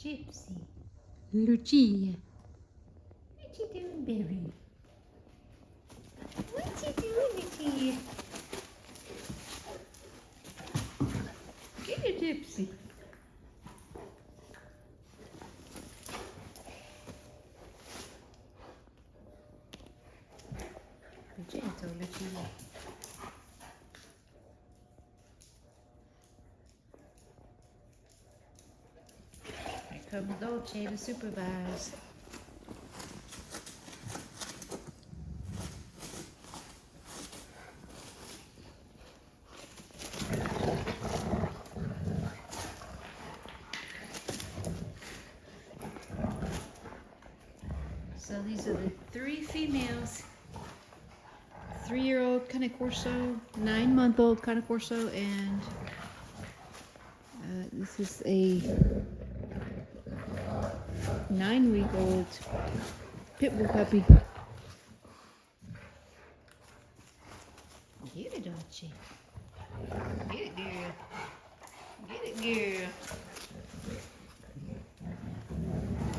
Gypsy. Lucia. What you doing, baby? What you doing, Lucia? Get it, Gypsy. Gentle, Lucia. Here comes Dolce to supervise. So these are the 3 females. 3-year-old Cane Corso, 9-month-old Cane Corso, and this is a 9-week-old Pitbull puppy. Get it, Dolce. Get it, girl. Get it, girl.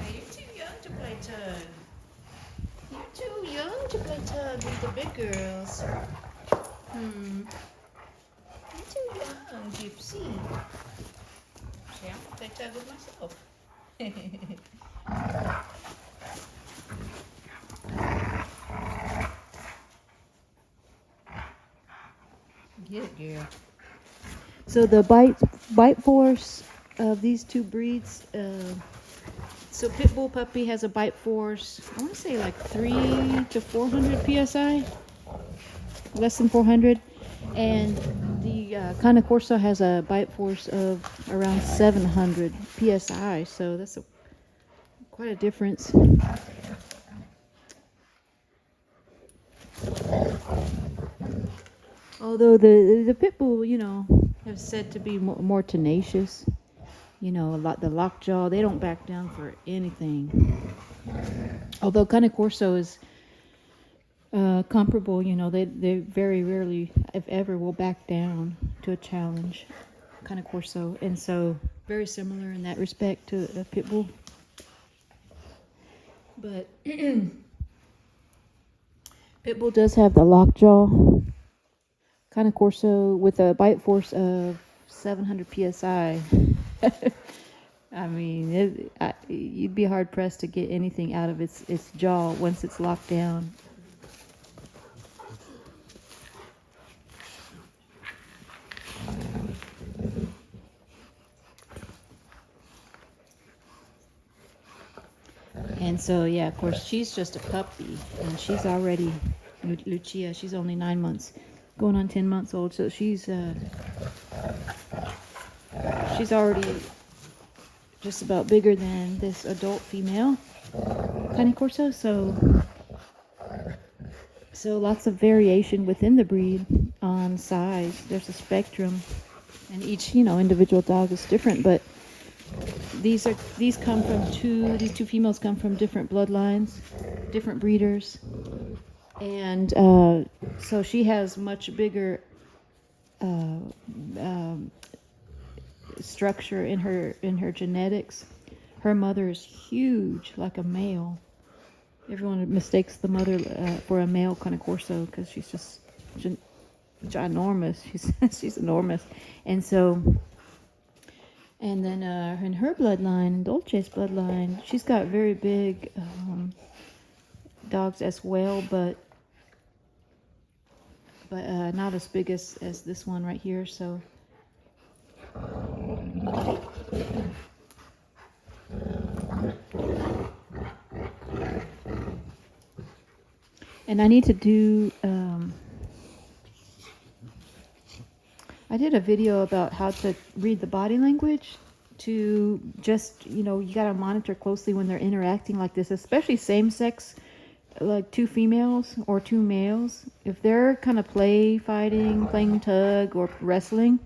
Hey, you're too young to play tug. You're too young to play tug with the big girls. You're too young, Gypsy. See, I'm gonna play tug with myself. Get it, girl. So the bite force of these 2 breeds, so Pitbull puppy has a bite force, I want to say like 300 to 400 psi, less than 400, and the Cane Corso has a bite force of around 700 psi. So that's quite a difference. Although the Pitbull, you know, have said to be more tenacious. You know, the lockjaw, they don't back down for anything. Although Cane Corso is comparable, you know, they very rarely, if ever, will back down to a challenge. Cane Corso, and so very similar in that respect to a Pitbull. But Pitbull does have the lockjaw. Cane Corso with a bite force of 700 psi. I mean, you'd be hard pressed to get anything out of its jaw once it's locked down. And so, yeah, of course, she's just a puppy, and she's already, Lucia, she's only 9 months, going on 10 months old, so she's already just about bigger than this adult female Cane Corso, so lots of variation within the breed on size. There's a spectrum, and each, you know, individual dog is different, but these two females come from different bloodlines, different breeders, and so she has much bigger structure in her genetics. Her mother is huge, like a male. Everyone mistakes the mother for a male Cane Corso because she's just ginormous. She's enormous, and so. And then in her bloodline, Dolce's bloodline, she's got very big dogs as well, but not as big as this one right here. So and I need to do I did a video about how to read the body language to just, you know, you got to monitor closely when they're interacting like this, especially same-sex, like 2 females or 2 males. If they're kind of fighting, playing tug or wrestling,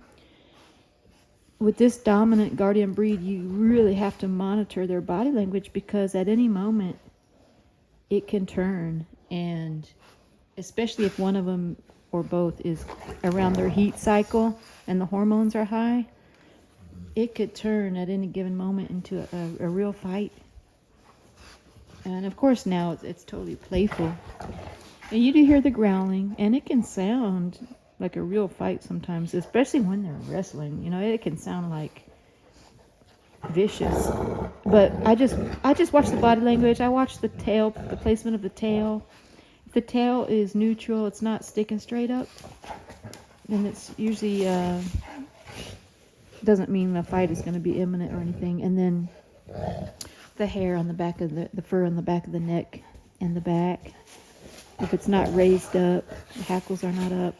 with this dominant guardian breed, you really have to monitor their body language because at any moment it can turn, and especially if one of them or both is around their heat cycle and the hormones are high, it could turn at any given moment into a real fight. And of course now it's totally playful. And you do hear the growling, and it can sound like a real fight sometimes, especially when they're wrestling. You know, it can sound like vicious. But I just watch the body language. I watch the tail, the placement of the tail. If the tail is neutral, it's not sticking straight up, then it's usually doesn't mean the fight is going to be imminent or anything. And then the hair on the back of the fur on the back of the neck and the back, if it's not raised up, the hackles are not up.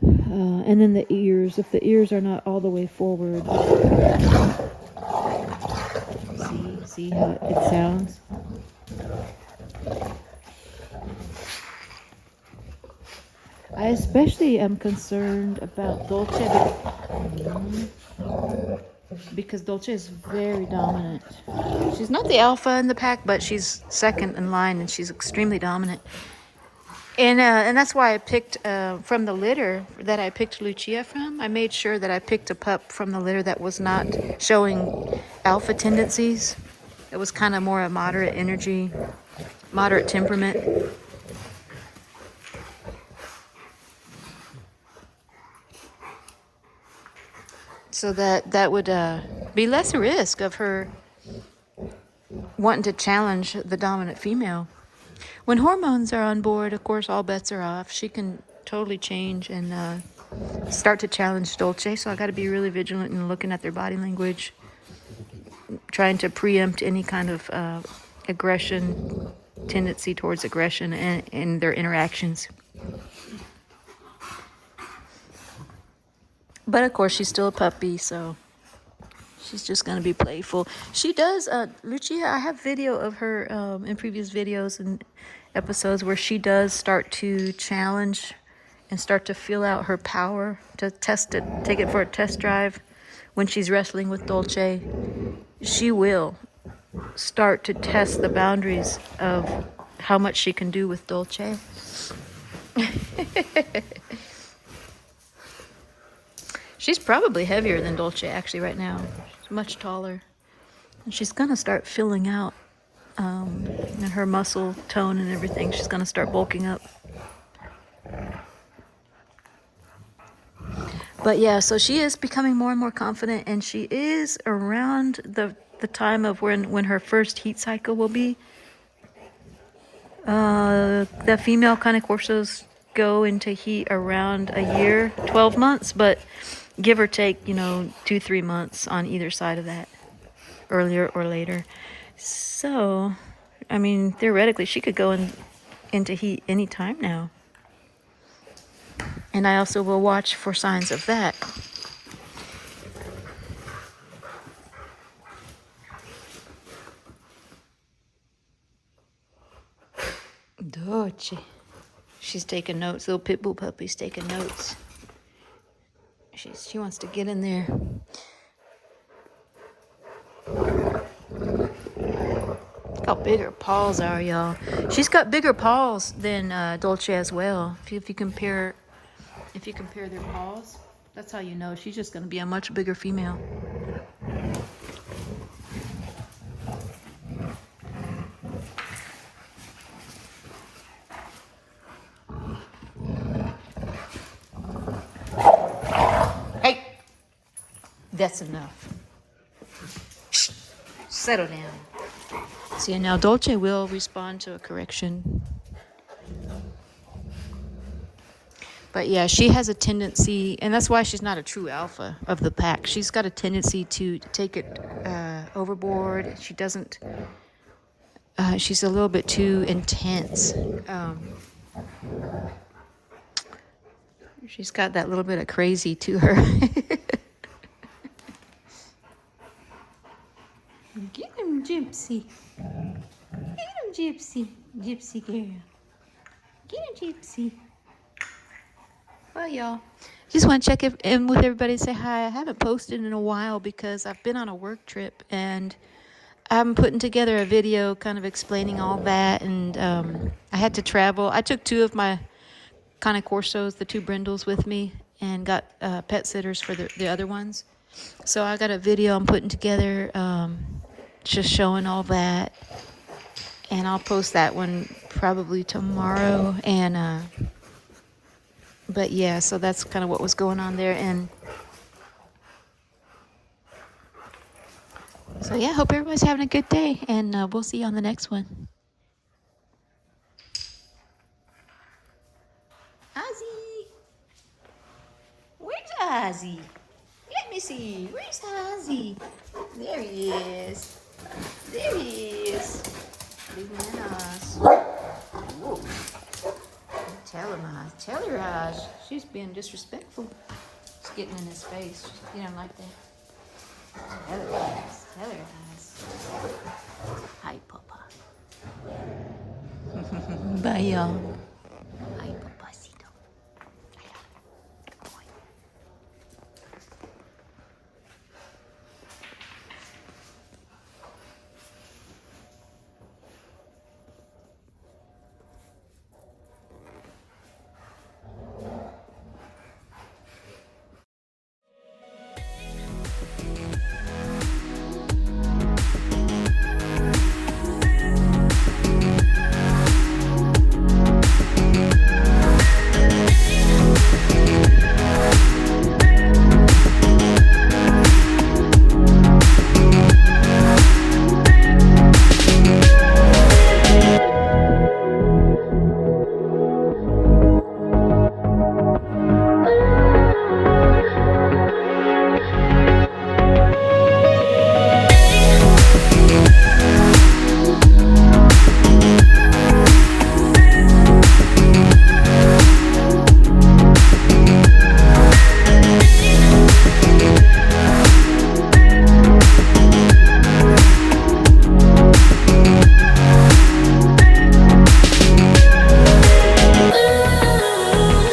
And then the ears, if the ears are not all the way forward. See how it sounds? I especially am concerned about Dolce because Dolce is very dominant. She's not the alpha in the pack, but she's second in line, and she's extremely dominant. And that's why I picked from the litter that I picked Lucia from. I made sure that I picked a pup from the litter that was not showing alpha tendencies. It was kind of more a moderate energy, moderate temperament. So that would be less risk of her wanting to challenge the dominant female. When hormones are on board, of course, all bets are off. She can totally change and start to challenge Dolce. So I got to be really vigilant in looking at their body language, trying to preempt any kind of aggression, tendency towards aggression in their interactions. But of course, she's still a puppy, so she's just going to be playful. She does, Lucia, I have video of her in previous videos and episodes where she does start to challenge and start to feel out her power, to test it, take it for a test drive. When she's wrestling with Dolce, she will start to test the boundaries of how much she can do with Dolce. She's probably heavier than Dolce actually right now. She's much taller. And she's going to start filling out and her muscle tone and everything. She's going to start bulking up. But yeah, so she is becoming more and more confident, and she is around the time of when her first heat cycle will be. The female Cane Corsos go into heat around a year, 12 months, but give or take, 2-3 months on either side of that, earlier or later. So, I mean, theoretically, she could go into heat any time now. And I also will watch for signs of that. Dolce. She's taking notes. Little Pitbull puppy's taking notes. She wants to get in there. Look how big her paws are, y'all. She's got bigger paws than Dolce as well. If you compare their paws, that's how you know she's just going to be a much bigger female. Hey, that's enough. Settle down. See, now Dolce will respond to a correction. But yeah, she has a tendency, and that's why she's not a true alpha of the pack. She's got a tendency to take it overboard. She doesn't, she's a little bit too intense. She's got that little bit of crazy to her. Get him, Gypsy. Get him, Gypsy. Gypsy girl. Get him, Gypsy. Well, y'all, just want to check in with everybody and say hi. I haven't posted in a while because I've been on a work trip, and I'm putting together a video kind of explaining all that, and I had to travel. I took 2 of my Cane Corsos, the 2 brindles, with me, and got pet sitters for the other ones. So I got a video I'm putting together, just showing all that, and I'll post that one probably tomorrow. And but yeah, so that's kind of what was going on there. And so yeah, hope everybody's having a good day, and we'll see you on the next one. Ozzy, where's Ozzy? Let me see. Where's Ozzy? There he is. There he is. Big man Oz. Whoa. Tell him, Oz. Tell her, Oz. She's being disrespectful. She's getting in his face. You don't like that. Tell her, Oz. Tell her, Oz. Hi, Papa. Bye, y'all.